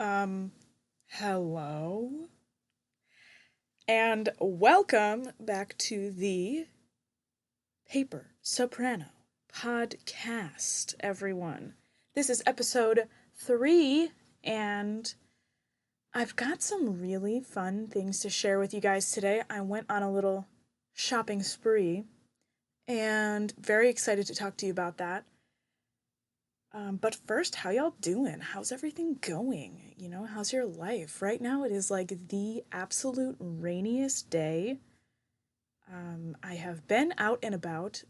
Um, Hello, and welcome back to the Paper Soprano podcast, everyone. This is episode 3, and I've got some really fun things to share with you guys today. I went on a little shopping spree, and very excited to talk to you about that. But first, how y'all doing? How's everything going? How's your life? Right now, it is like the absolute rainiest day. I have been out and about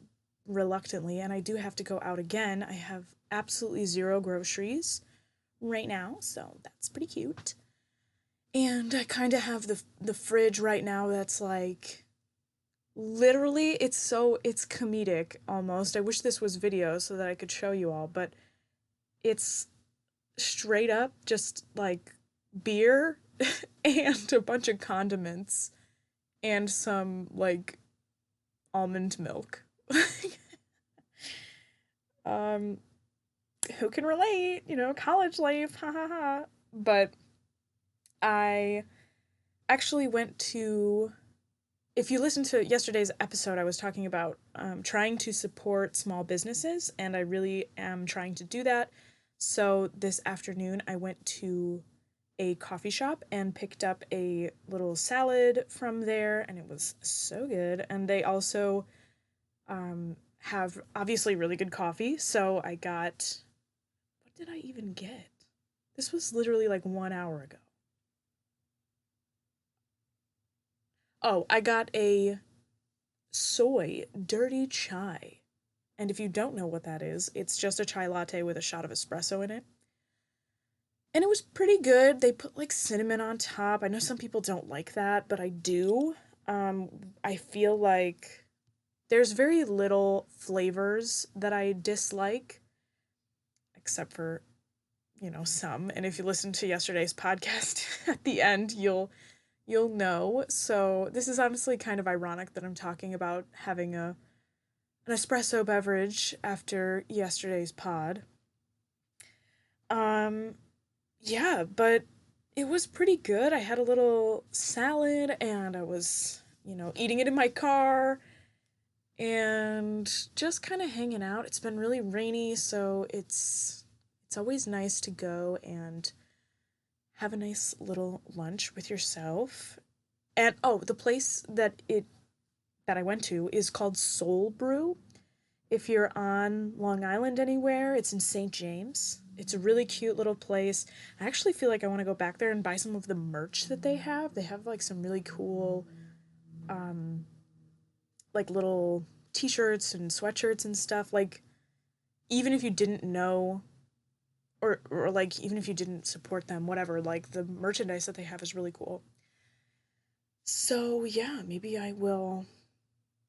reluctantly, and I do have to go out again. I have absolutely zero groceries right now, so that's pretty cute. And I kind of have the fridge right now that's like literally it's comedic almost. I wish this was video so that I could show you all, but it's straight up just like beer and a bunch of condiments and some like almond milk. um who can relate, college life, ha ha ha. But I actually went to, if you listen to yesterday's episode, I was talking about trying to support small businesses, and I really am trying to do that. So this afternoon, I went to a coffee shop and picked up a little salad from there, and it was so good. And they also have obviously really good coffee. So I got, what did I even get? This was literally like 1 hour ago. Oh, I got a soy dirty chai. And if you don't know what that is, it's just a chai latte with a shot of espresso in it. And it was pretty good. They put like cinnamon on top. I know some people don't like that, but I do. I feel like there's very little flavors that I dislike, except for, some. And if you listen to yesterday's podcast at the end, you'll know. So this is honestly kind of ironic that I'm talking about having an espresso beverage after yesterday's pod. Um, yeah, but it was pretty good. I had a little salad and I was, eating it in my car and just kind of hanging out. It's been really rainy, so it's always nice to go and have a nice little lunch with yourself. And oh, the place that I went to is called Soul Brew. If you're on Long Island anywhere, it's in St. James. It's a really cute little place. I actually feel like I want to go back there and buy some of the merch that they have. They have like some really cool um like little t-shirts and sweatshirts and stuff. Like even if you didn't know, or like even if you didn't support them, whatever, like the merchandise that they have is really cool. So, yeah, maybe I will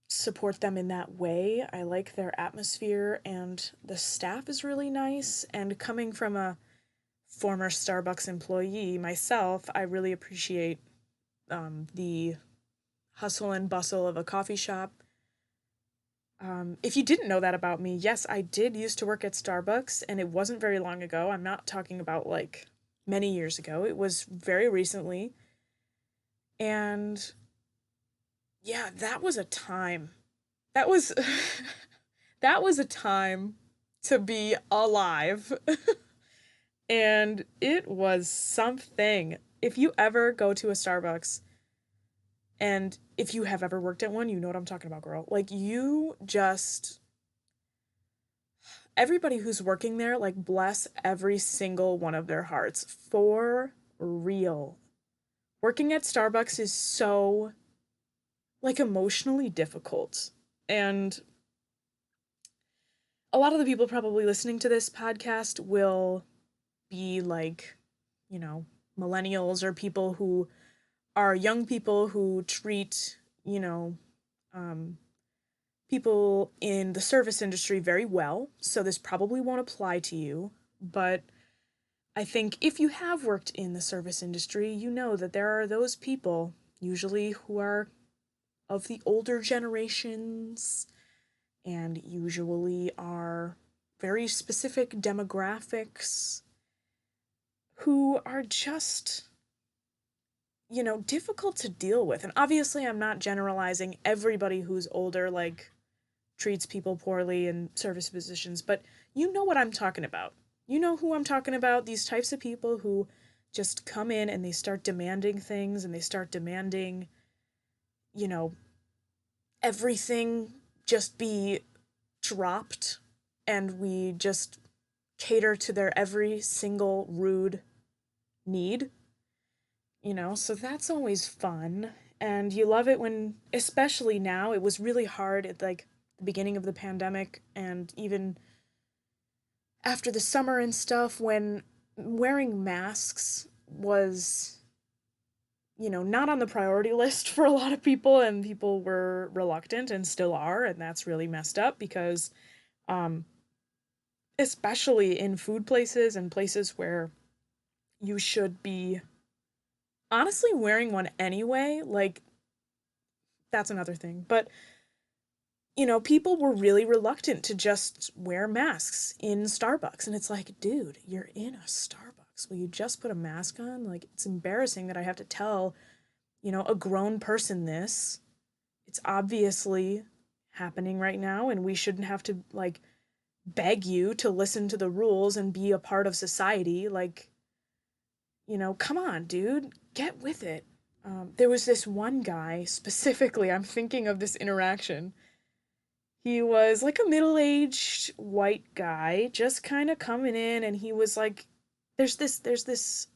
support them in that way. I like their atmosphere and the staff is really nice. And coming from a former Starbucks employee myself, I really appreciate the hustle and bustle of a coffee shop. If you didn't know that about me, yes, I did used to work at Starbucks, and it wasn't very long ago. I'm not talking about like many years ago, it was very recently. And yeah, that was a time. That was that was a time to be alive. And it was something. If you ever go to a Starbucks, and if you have ever worked at one, you know what I'm talking about, girl. Like, you just, everybody who's working there, like, bless every single one of their hearts. For real. Working at Starbucks is so, like, emotionally difficult. And a lot of the people probably listening to this podcast will be like, you know, millennials or people who are young people who treat, um, people in the service industry very well. So this probably won't apply to you. But I think if you have worked in the service industry, you know that there are those people, usually who are of the older generations and usually are very specific demographics who are just, difficult to deal with. And obviously, I'm not generalizing everybody who's older, like, treats people poorly in service positions, but you know what I'm talking about. You know who I'm talking about. These types of people who just come in and they start demanding things and they start demanding, you know, everything just be dropped and we just cater to their every single rude need, so that's always fun. And you love it when, especially now, it was really hard at like the beginning of the pandemic and even after the summer and stuff when wearing masks was, not on the priority list for a lot of people and people were reluctant and still are. And that's really messed up because, um, especially in food places and places where you should be honestly wearing one anyway, like that's another thing. But, people were really reluctant to just wear masks in Starbucks. And it's like, dude, you're in a Starbucks. Will you just put a mask on? Like, it's embarrassing that I have to tell, a grown person this. It's obviously happening right now, and we shouldn't have to, like, beg you to listen to the rules and be a part of society. Like, come on, dude, get with it. There was this one guy specifically, I'm thinking of this interaction. He was like a middle aged white guy, just kind of coming in, and he was like, there's this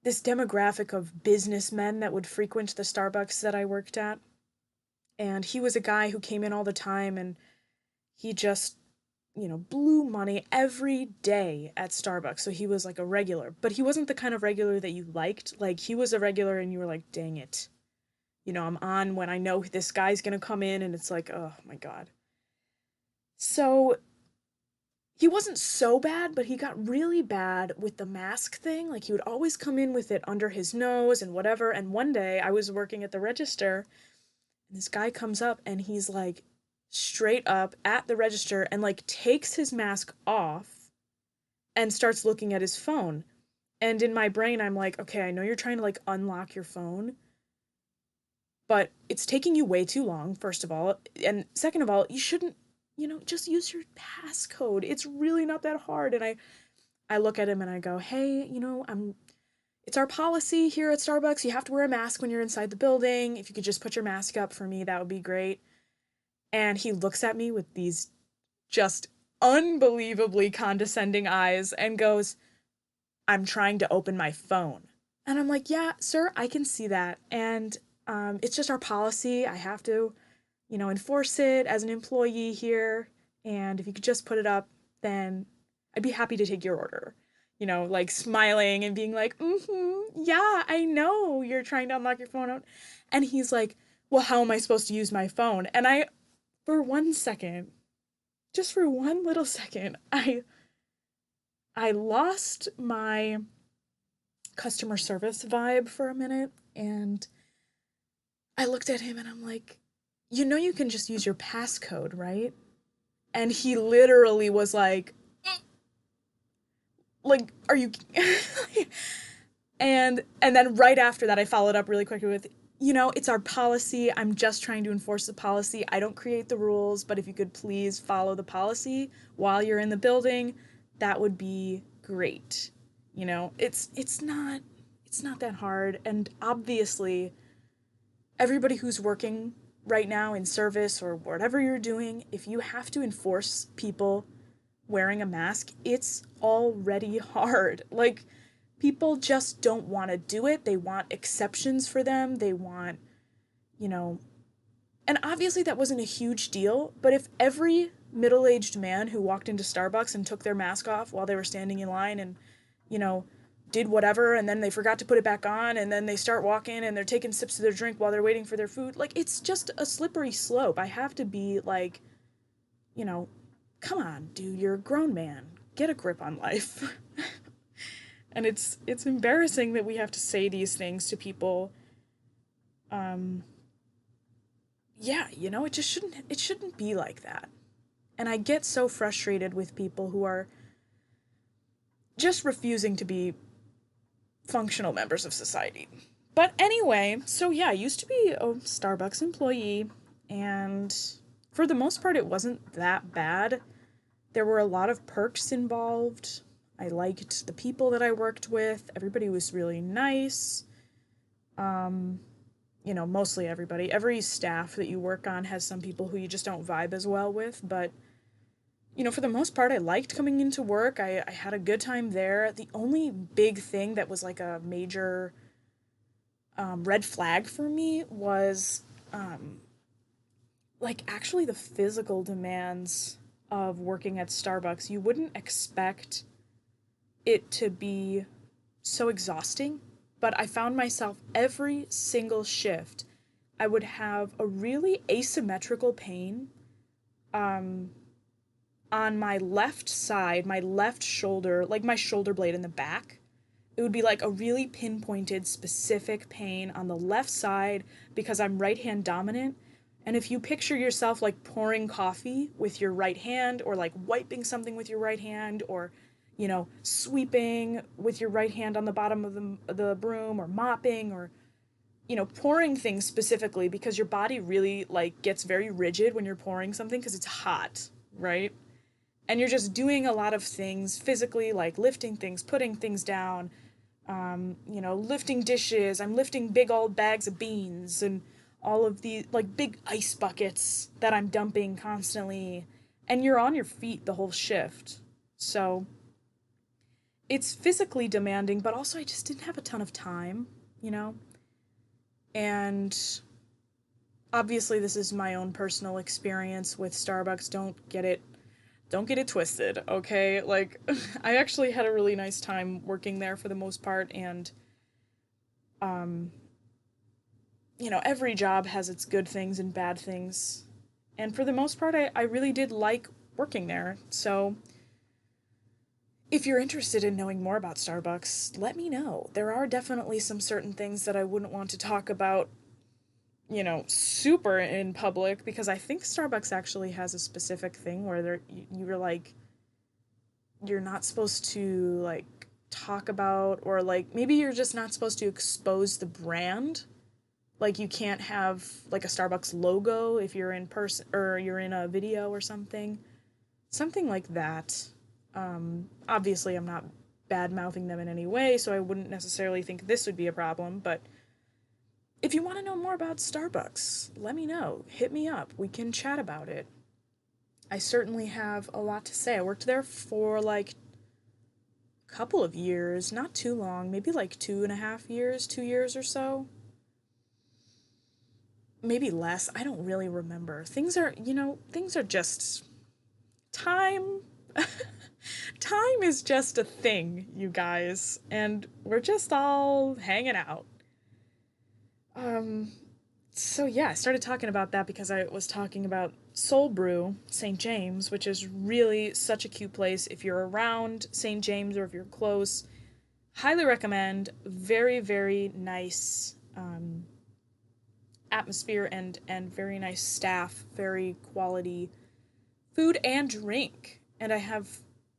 demographic of businessmen that would frequent the Starbucks that I worked at. And he was a guy who came in all the time and he just blew money every day at Starbucks. So he was like a regular, but he wasn't the kind of regular that you liked. Like he was a regular and you were like, dang it. I'm on when I know this guy's gonna come in and it's like, oh my God. So he wasn't so bad, but he got really bad with the mask thing. Like he would always come in with it under his nose and whatever. And one day I was working at the register and this guy comes up and he's like straight up at the register and like takes his mask off and starts looking at his phone. And in my brain, I'm like, okay, I know you're trying to like unlock your phone, but it's taking you way too long, first of all. And second of all, you shouldn't, just use your passcode. It's really not that hard. And I look at him and I go, hey, it's our policy here at Starbucks. You have to wear a mask when you're inside the building. If you could just put your mask up for me, that would be great. And he looks at me with these just unbelievably condescending eyes and goes, I'm trying to open my phone. And I'm like, yeah, sir, I can see that. And it's just our policy. I have to, enforce it as an employee here. And if you could just put it up, then I'd be happy to take your order. Like smiling and being like, yeah, I know you're trying to unlock your phone out. And he's like, well, how am I supposed to use my phone? And for 1 second, just for one little second, I lost my customer service vibe for a minute and I looked at him and I'm like, you can just use your passcode, right? And he literally was like, are you and then right after that I followed up really quickly with, it's our policy. I'm just trying to enforce the policy. I don't create the rules, but if you could please follow the policy while you're in the building, that would be great. It's not that hard. And obviously, everybody who's working right now in service or whatever you're doing, if you have to enforce people wearing a mask, it's already hard. Like, people just don't want to do it. They want exceptions for them. They want, you know, and obviously that wasn't a huge deal, but if every middle aged man who walked into Starbucks and took their mask off while they were standing in line and, you know, did whatever and then they forgot to put it back on and then they start walking and they're taking sips of their drink while they're waiting for their food, like it's just a slippery slope. I have to be like, you know, come on, dude, you're a grown man. Get a grip on life. And it's embarrassing that we have to say these things to people. Um yeah, it shouldn't be like that. And I get so frustrated with people who are just refusing to be functional members of society. But anyway, so yeah, I used to be a Starbucks employee, and for the most part, it wasn't that bad. There were a lot of perks involved. I liked the people that I worked with. Everybody was really nice. Um, Mostly everybody. Every staff that you work on has some people who you just don't vibe as well with, but for the most part, I liked coming into work. I had a good time there. The only big thing that was like a major red flag for me was um, like actually the physical demands of working at Starbucks. You wouldn't expect it to be so exhausting, but I found myself every single shift, I would have a really asymmetrical pain um, on my left side, my left shoulder, like my shoulder blade in the back. It would be like a really pinpointed, specific pain on the left side because I'm right hand dominant. And if you picture yourself like pouring coffee with your right hand, or like wiping something with your right hand, or sweeping with your right hand on the bottom of the broom, or mopping, or pouring things specifically, because your body really like gets very rigid when you're pouring something because it's hot, right? And you're just doing a lot of things physically, like lifting things, putting things down, lifting dishes. I'm lifting big old bags of beans and all of the like big ice buckets that I'm dumping constantly. And you're on your feet the whole shift. So it's physically demanding, but also I just didn't have a ton of time, you know? And obviously this is my own personal experience with Starbucks. Don't get it twisted, okay? Like I actually had a really nice time working there for the most part, and um every job has its good things and bad things. And for the most part, I really did like working there. So if you're interested in knowing more about Starbucks, let me know. There are definitely some certain things that I wouldn't want to talk about, super in public, because I think Starbucks actually has a specific thing where you're like, you're not supposed to like talk about, or like maybe you're just not supposed to expose the brand. Like you can't have like a Starbucks logo if you're in person or you're in a video or something. Something like that. Obviously I'm not bad mouthing them in any way, so I wouldn't necessarily think this would be a problem, but if you want to know more about Starbucks, let me know. Hit me up. We can chat about it. I certainly have a lot to say. I worked there for like a couple of years, not too long, maybe like 2.5 years, 2 years or so. Maybe less. I don't really remember. Things are just time. Time is just a thing, you guys, and we're just all hanging out. Um, so yeah, I started talking about that because I was talking about Soul Brew, St. James, which is really such a cute place. If you're around St. James or if you're close, highly recommend. Very, very nice atmosphere and very nice staff, very quality food and drink. And I have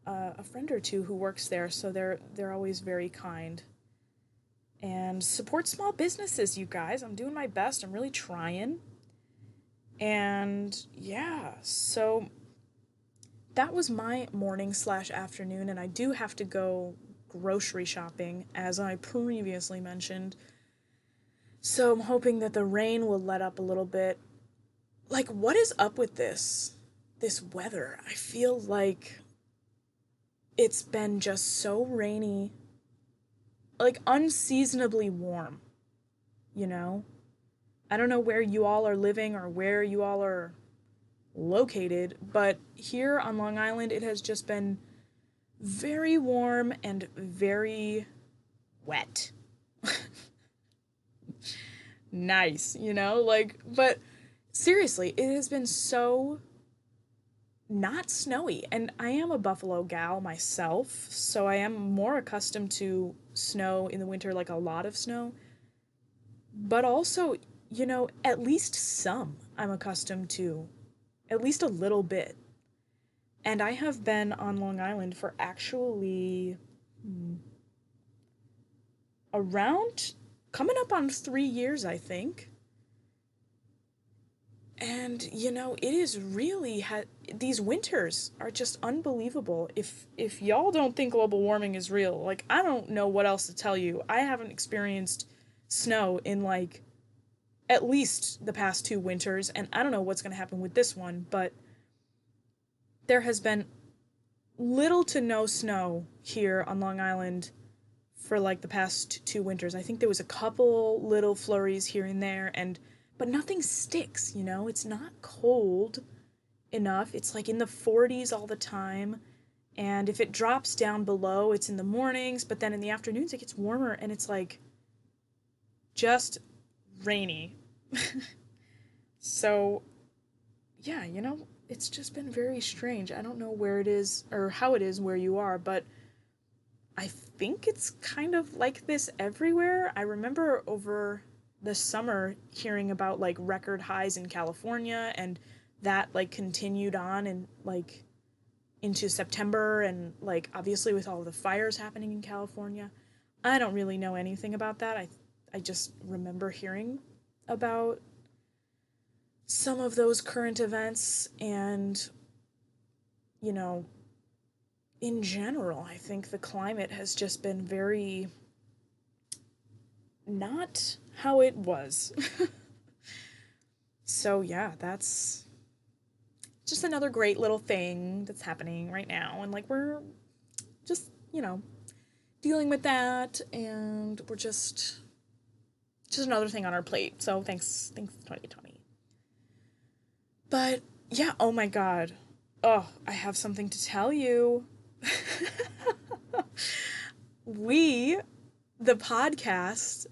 a friend or two who works there, so they're always very kind. And support small businesses, you guys. I'm doing my best. I'm really trying. And yeah, so that was my morning slash afternoon, and I do have to go grocery shopping, as I previously mentioned. So I'm hoping that the rain will let up a little bit. Like, what is up with this weather? I feel like it's been just so rainy, like unseasonably warm, you know? I don't know where you all are living or where you all are located, but here on Long Island it has just been very warm and very wet. Nice, like, but seriously, it has been so not snowy. And I am a Buffalo gal myself, so I am more accustomed to snow in the winter, like a lot of snow. But also, at least some I'm accustomed to, at least a little bit. And I have been on Long Island for actually Hmm. Around coming up on 3 years, I think. And it is really these winters are just unbelievable. If y'all don't think global warming is real, like I don't know what else to tell you. I haven't experienced snow in like at least the past 2 winters, and I don't know what's going to happen with this one, but there has been little to no snow here on Long Island for like the past 2 winters. I think there was a couple little flurries here and there, and but nothing sticks, It's not cold enough. It's like in the 40s all the time. And if it drops down below, it's in the mornings, but then in the afternoons it gets warmer and it's like just rainy. So, yeah, it's just been very strange. I don't know where it is or how it is where you are, but I think it's kind of like this everywhere. I remember over the summer hearing about like record highs in California, and that like continued on and like into September, and like obviously with all the fires happening in California. I don't really know anything about that. I just remember hearing about some of those current events, and you know in general, I think the climate has just been very not how it was. So, yeah, that's just another great little thing that's happening right now. And, like, we're just, dealing with that. And we're just another thing on our plate. So, thanks, 2020. But, yeah, oh my God. Oh, I have something to tell you. We, the podcast,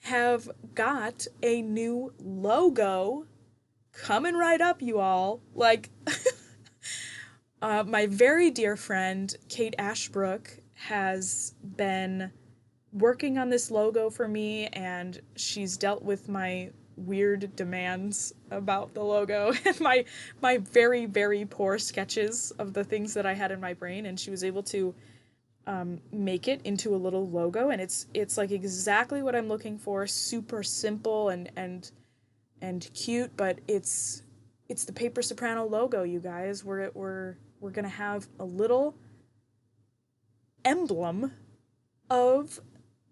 have got a new logo coming right up, you all. Like, my very dear friend, Kate Ashbrook, has been working on this logo for me, and she's dealt with my weird demands about the logo and my very, very poor sketches of the things that I had in my brain, and she was able to make it into a little logo, and it's like exactly what I'm looking for. Super simple and cute, but it's the Paper Soprano logo, you guys. We're gonna have a little emblem of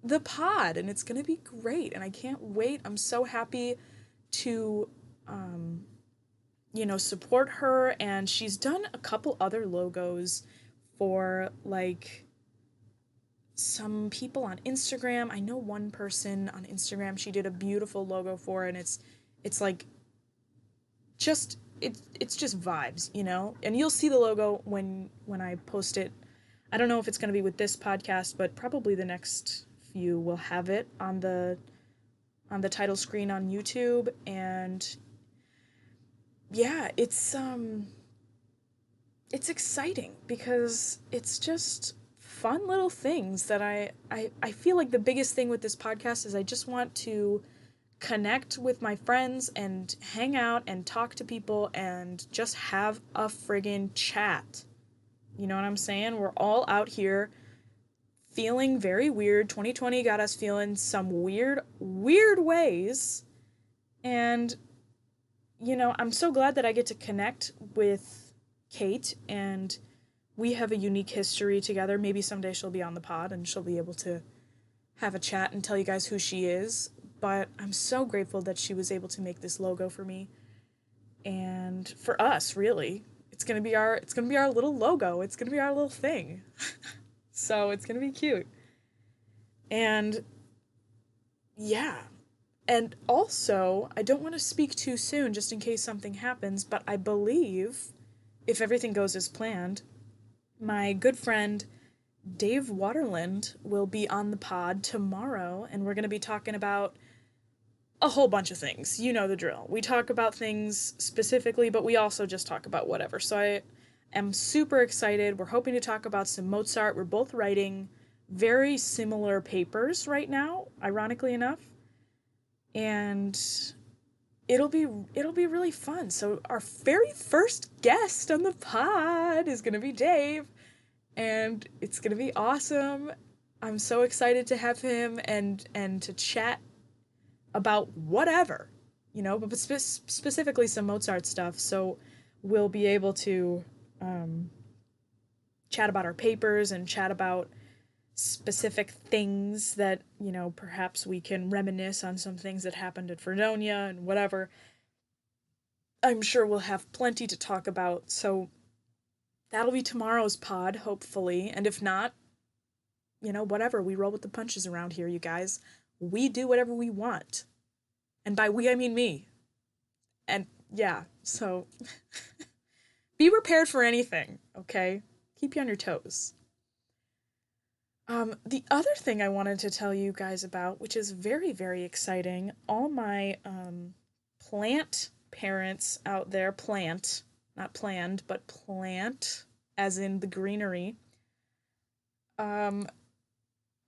the pod, and it's gonna be great, and I can't wait. I'm so happy to support her, and she's done a couple other logos for like some people on Instagram. I know one person on Instagram she did a beautiful logo for, and it's like just it's just vibes. And you'll see the logo when I post it. I don't know if it's going to be with this podcast, but probably the next few will have it on the title screen on YouTube. And yeah, it's exciting because it's just fun little things that I feel like the biggest thing with this podcast is I just want to connect with my friends and hang out and talk to people and just have a friggin' chat. You know what I'm saying? We're all out here feeling very weird. 2020 got us feeling some weird, weird ways. And, I'm so glad that I get to connect with Kate, and we have a unique history together. Maybe someday she'll be on the pod and she'll be able to have a chat and tell you guys who she is. But I'm so grateful that she was able to make this logo for me and for us, really. It's gonna be our little logo. It's gonna be our little thing. So it's gonna be cute. And yeah. And also, I don't want to speak too soon just in case something happens, but I believe, if everything goes as planned, my good friend Dave Waterland will be on the pod tomorrow, and we're going to be talking about a whole bunch of things. You know the drill. We talk about things specifically, but we also just talk about whatever. So I am super excited. We're hoping to talk about some Mozart. We're both writing very similar papers right now, ironically enough. And it'll be really fun. So our very first guest on the pod is going to be Dave, and it's going to be awesome. I'm so excited to have him and to chat about whatever, but specifically some Mozart stuff. So we'll be able to um, chat about our papers and chat about specific things that, perhaps we can reminisce on some things that happened at Fredonia and whatever. I'm sure we'll have plenty to talk about. So that'll be tomorrow's pod, hopefully. And if not, whatever. We roll with the punches around here, you guys. We do whatever we want. And by we, I mean me. And yeah, so be prepared for anything, okay? Keep you on your toes. The other thing I wanted to tell you guys about, which is very, very exciting, all my plant parents out there, plant, not planned, but plant, as in the greenery. Um,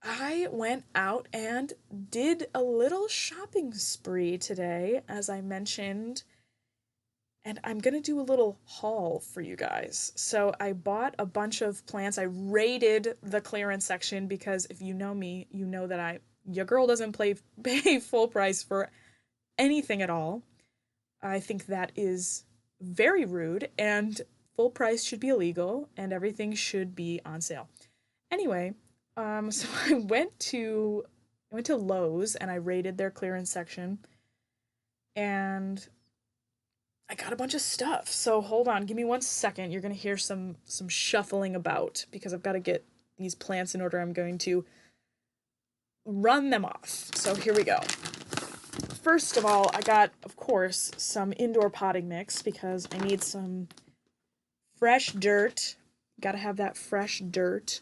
I went out and did a little shopping spree today, as I mentioned, and I'm gonna do a little haul for you guys. So I bought a bunch of plants. I raided the clearance section because if you know me, you know that your girl doesn't pay full price for anything at all. I think that is very rude, and full price should be illegal, and everything should be on sale. Anyway, so I went to Lowe's and I raided their clearance section, and I got a bunch of stuff. So hold on, give me 1 second. You're gonna hear some shuffling about because I've got to get these plants in order. I'm going to run them off. So here we go. First of all, I got, of course, some indoor potting mix because I need some fresh dirt. Gotta have that fresh dirt.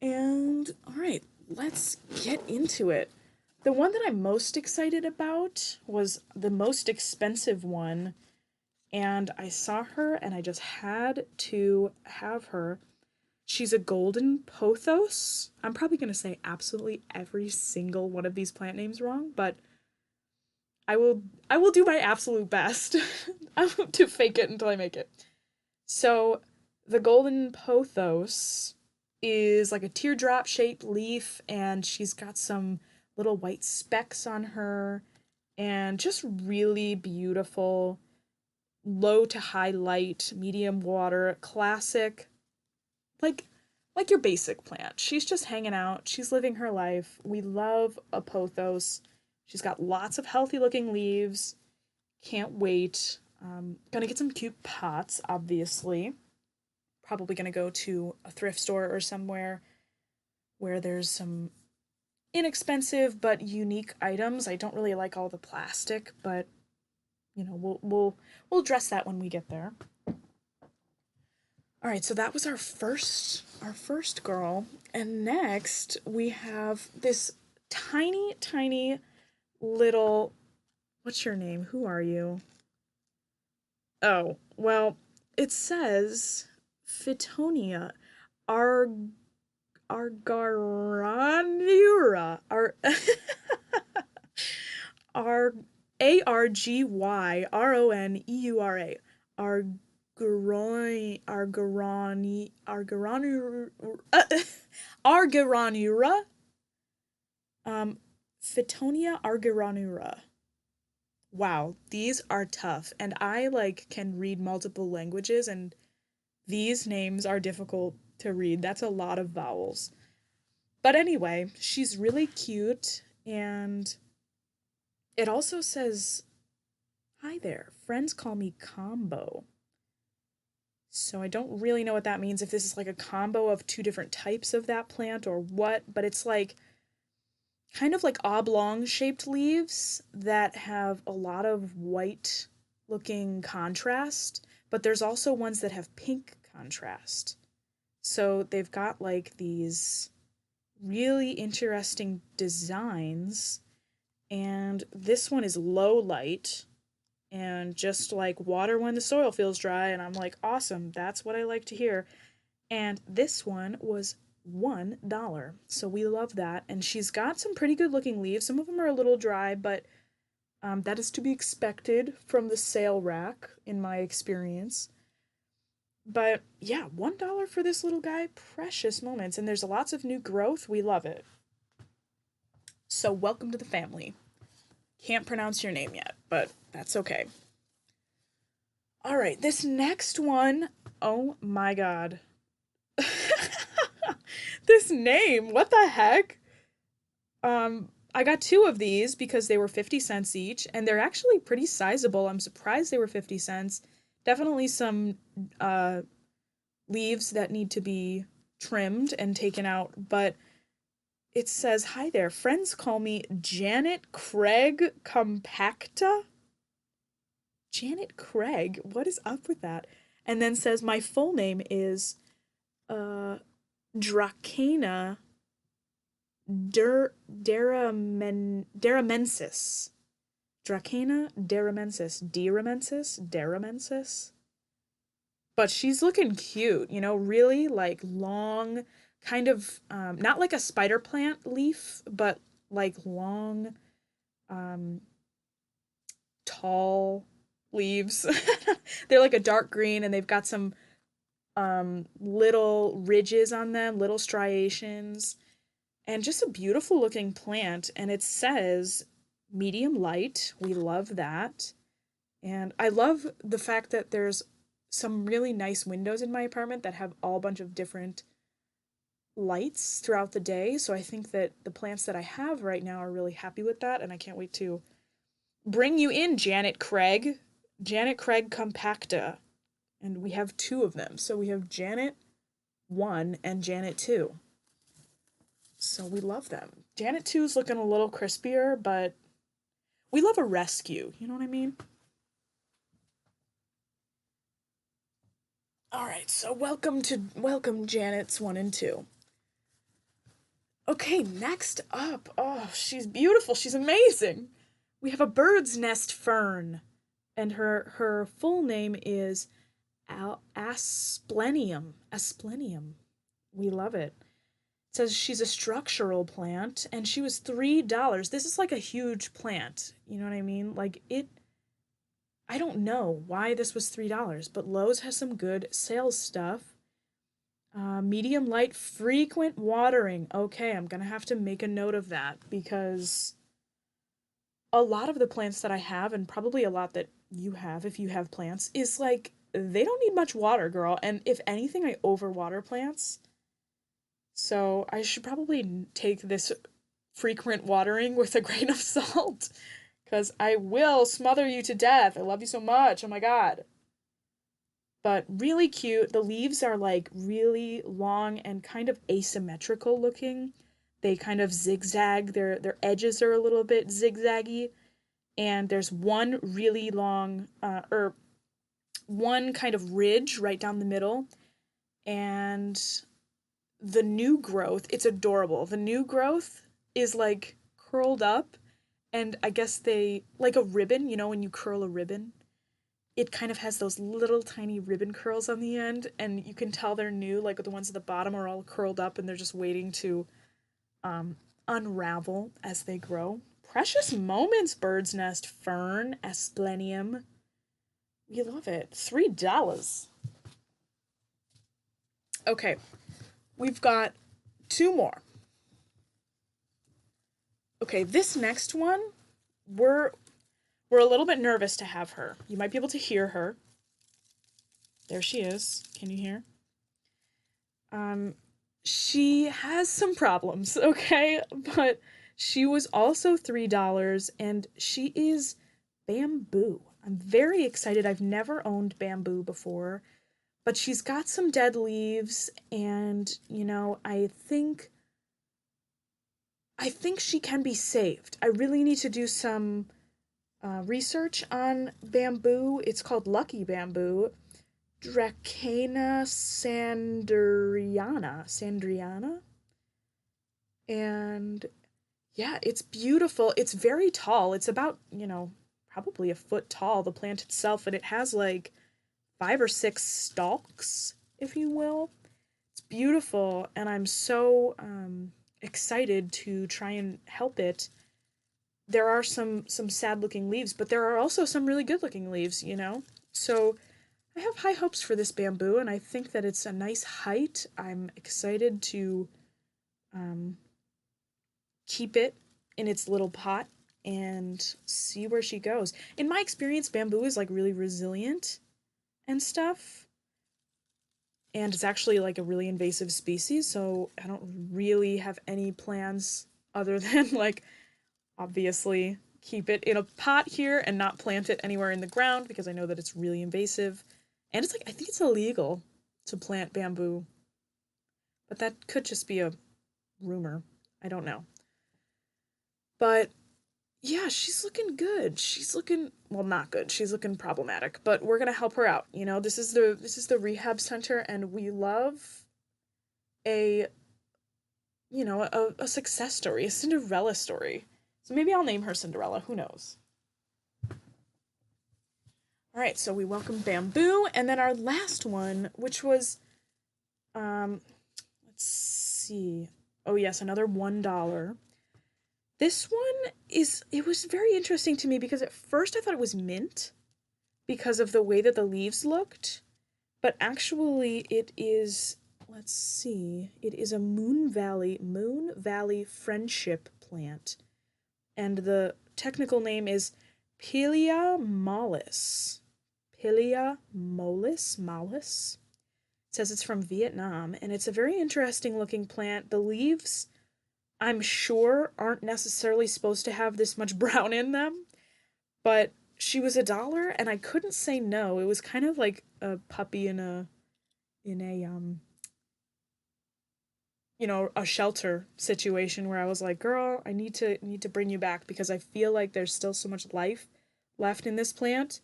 And all right, let's get into it. The one that I'm most excited about was the most expensive one, and I saw her and I just had to have her. She's a golden pothos. I'm probably going to say absolutely every single one of these plant names wrong, but I will do my absolute best to fake it until I make it. So, the golden pothos is like a teardrop shaped leaf, and she's got some little white specks on her, and just really beautiful, low to high light, medium water, classic, like like your basic plant. She's just hanging out. She's living her life. We love a pothos. She's got lots of healthy looking leaves. Can't wait. Gonna get some cute pots, obviously. Probably gonna go to a thrift store or somewhere where there's some inexpensive but unique items. I don't really like all the plastic, but we'll address that when we get there. All right, so that was our first girl, and next we have this tiny tiny little, what's your name? Who are you? Oh, well, it says Fittonia Ar Argaronura. Ar Argyroneura. Argaronura. Um, Fittonia argyronura. Wow, these are tough, and I can read multiple languages, and these names are difficult to read. That's a lot of vowels. But anyway, she's really cute, and it also says, "Hi there, friends call me Combo." So I don't really know what that means, if this is like a combo of two different types of that plant or what, but it's like kind of like oblong shaped leaves that have a lot of white looking contrast, but there's also ones that have pink contrast. So they've got like these really interesting designs, and this one is low light and just like water when the soil feels dry, and I'm like, awesome, that's what I like to hear. And this one was $1. So we love that. And she's got some pretty good looking leaves. Some of them are a little dry, but that is to be expected from the sale rack, in my experience. But yeah, $1 for this little guy, precious moments. And there's lots of new growth. We love it. So, welcome to the family. Can't pronounce your name yet, but that's okay. All right, this next one, oh my god. This name, what the heck? I got two of these because they were 50 cents each, and they're actually pretty sizable. I'm surprised they were 50 cents. Definitely some uh, leaves that need to be trimmed and taken out, but it says, "Hi there, friends call me Janet Craig Compacta." Janet Craig, what is up with that? And then says, "My full name is uh, Dracana Deramensis. Dracana Deramensis. But she's looking cute, really like long, kind of, not like a spider plant leaf, but like long, um, tall leaves. They're like a dark green and they've got some little ridges on them, little striations, and just a beautiful looking plant. And it says medium light. We love that. And I love the fact that there's some really nice windows in my apartment that have all bunch of different lights throughout the day. So I think that the plants that I have right now are really happy with that. And I can't wait to bring you in, Janet Craig. Janet Craig Compacta. And we have two of them. So we have Janet 1 and Janet 2. So we love them. Janet 2 is looking a little crispier, but we love a rescue. You know what I mean? All right, so welcome Janet's 1 and 2. Okay, next up. Oh, she's beautiful. She's amazing. We have a bird's nest fern, and her full name is Asplenium. Asplenium. We love it. It says she's a structural plant, and she was $3. This is like a huge plant. You know what I mean? Like it. I don't know why this was $3, but Lowe's has some good sales stuff. Medium light, frequent watering. Okay, I'm gonna have to make a note of that because a lot of the plants that I have, and probably a lot that you have if you have plants, is like they don't need much water, girl. And if anything, I overwater plants. So I should probably take this frequent watering with a grain of salt because I will smother you to death. I love you so much. Oh my god. But really cute. The leaves are like really long and kind of asymmetrical looking. They kind of zigzag. Their edges are a little bit zigzaggy. And there's one really long, or one kind of ridge right down the middle. And the new growth, it's adorable. The new growth is like curled up, and I guess they, like a ribbon, when you curl a ribbon, it kind of has those little tiny ribbon curls on the end, and you can tell they're new. Like the ones at the bottom are all curled up and they're just waiting to um, unravel as they grow. Precious moments, bird's nest fern, asplenium. We love it. $3. Okay, we've got two more. Okay, this next one, we're we're a little bit nervous to have her. You might be able to hear her. There she is. Can you hear? Um, she has some problems, okay? But she was also $3 and she is bamboo. I'm very excited. I've never owned bamboo before, but she's got some dead leaves and, I think she can be saved. I really need to do some research on bamboo. It's called lucky bamboo. Dracana Sandriana. And yeah, it's beautiful. It's very tall. It's about, probably a foot tall, the plant itself, and it has like 5 or 6 stalks, if you will. It's beautiful, and I'm so excited to try and help it. There are some sad looking leaves, but there are also some really good looking leaves. So I have high hopes for this bamboo, and I think that it's a nice height. I'm excited to um, keep it in its little pot and see where she goes. In my experience, bamboo is like really resilient and stuff. And it's actually like a really invasive species, so I don't really have any plans other than like obviously keep it in a pot here and not plant it anywhere in the ground because I know that it's really invasive. And it's like I think it's illegal to plant bamboo, but that could just be a rumor. I don't know. But yeah, she's looking good. She's looking well, not good. She's looking problematic, but we're going to help her out. You know, this is the rehab center and we love a a success story, a Cinderella story. So maybe I'll name her Cinderella, who knows. All right, so we welcome Bamboo and then our last one, which was um let's see. Oh yes, another $1. This one it was very interesting to me because at first I thought it was mint because of the way that the leaves looked, but actually it is, let's see, it is a Moon Valley friendship plant. And the technical name is Pilia mollis. Pilia mollis. It says it's from Vietnam, and it's a very interesting looking plant. The leaves, I'm sure, aren't necessarily supposed to have this much brown in them, but she was $1 and I couldn't say no. It was kind of like a puppy in a a shelter situation where I was like, "Girl, I need to bring you back because I feel like there's still so much life left in this plant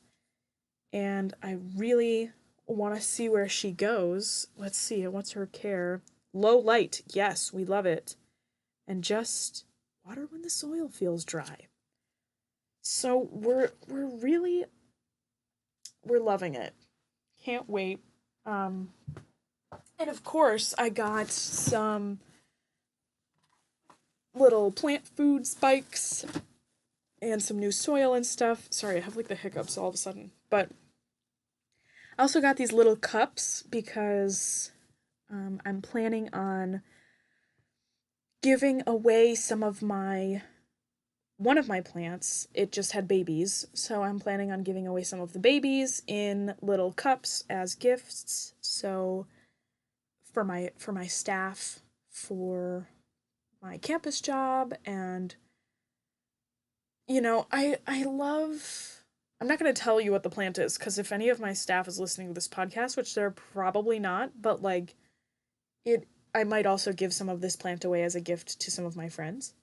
and I really want to see where she goes." Let's see. What's her care? Low light. Yes, we love it. And just water when the soil feels dry. So we're loving it. Can't wait. Um and of course, I got some little plant food spikes and some new soil and stuff. Sorry, I have like the hiccups all of a sudden. But I also got these little cups because I'm planning on giving away one of my plants. It just had babies, so I'm planning on giving away some of the babies in little cups as gifts. So for my staff, for my campus job, and I love. I'm not going to tell you what the plant is because if any of my staff is listening to this podcast, which they're probably not, but like it, I might also give some of this plant away as a gift to some of my friends.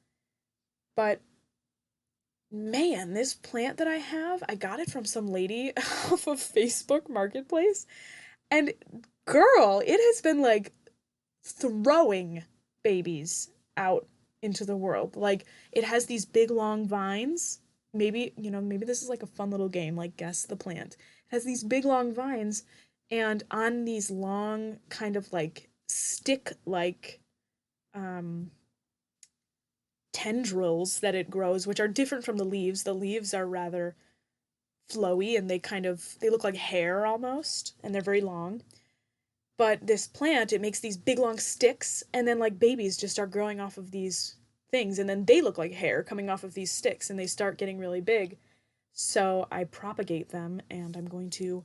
But man, this plant that I have, I got it from some lady off of Facebook Marketplace, and girl, it has been like throwing babies out into the world. Like it has these big long vines. Maybe this is like a fun little game, like guess the plant. It has these big long vines and on these long kind of like stick like um tendrils that it grows, which are different from the leaves. The leaves are rather flowy and they look like hair almost, and they're very long. But this plant, it makes these big long sticks, and then like babies just start growing off of these things, and then they look like hair coming off of these sticks, and they start getting really big. So I propagate them, and I'm going to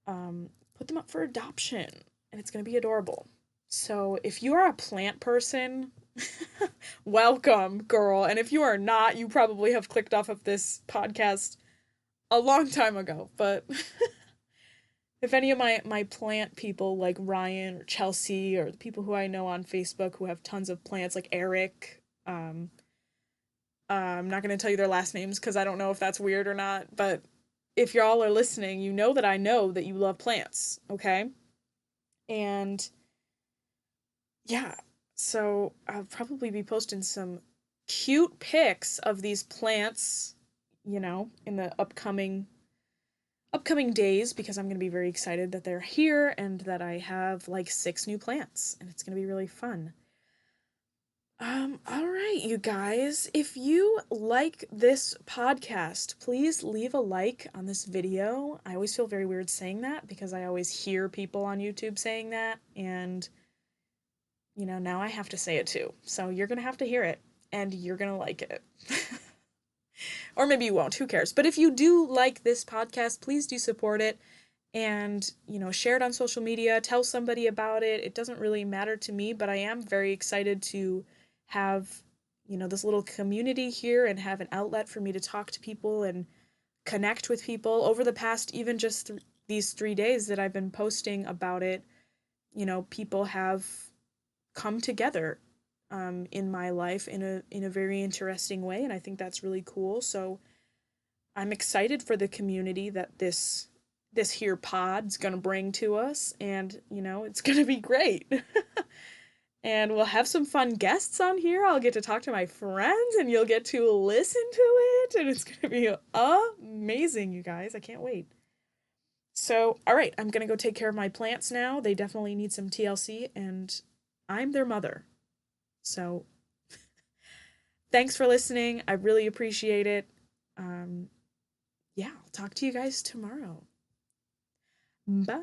put them up for adoption, and it's going to be adorable. So if you are a plant person, welcome, girl. And if you are not, you probably have clicked off of this podcast a long time ago. But if any of my plant people like Ryan or Chelsea or the people who I know on Facebook who have tons of plants like Eric, I'm not going to tell you their last names because I don't know if that's weird or not, but if y'all are listening, you know that you love plants, okay? And yeah, so I'll probably be posting some cute pics of these plants, in the upcoming days because I'm going to be very excited that they're here and that I have like 6 new plants and it's going to be really fun. All right, you guys. If you like this podcast, please leave a like on this video. I always feel very weird saying that because I always hear people on YouTube saying that, and now I have to say it too. So you're gonna have to hear it, and you're gonna like it. Or maybe you won't, who cares? But if you do like this podcast, please do support it and, share it on social media, tell somebody about it. It doesn't really matter to me, but I am very excited to have, this little community here and have an outlet for me to talk to people and connect with people. Over the past, even just these 3 days that I've been posting about it, people have come together in my life in a very interesting way, and I think that's really cool. So I'm excited for the community that this here pod's gonna bring to us, and it's gonna be great. And we'll have some fun guests on here. I'll get to talk to my friends, and you'll get to listen to it, and it's gonna be amazing, you guys. I can't wait. So, all right, I'm gonna go take care of my plants now. They definitely need some TLC, and I'm their mother. So, thanks for listening. I really appreciate it. Yeah, I'll talk to you guys tomorrow. Bye.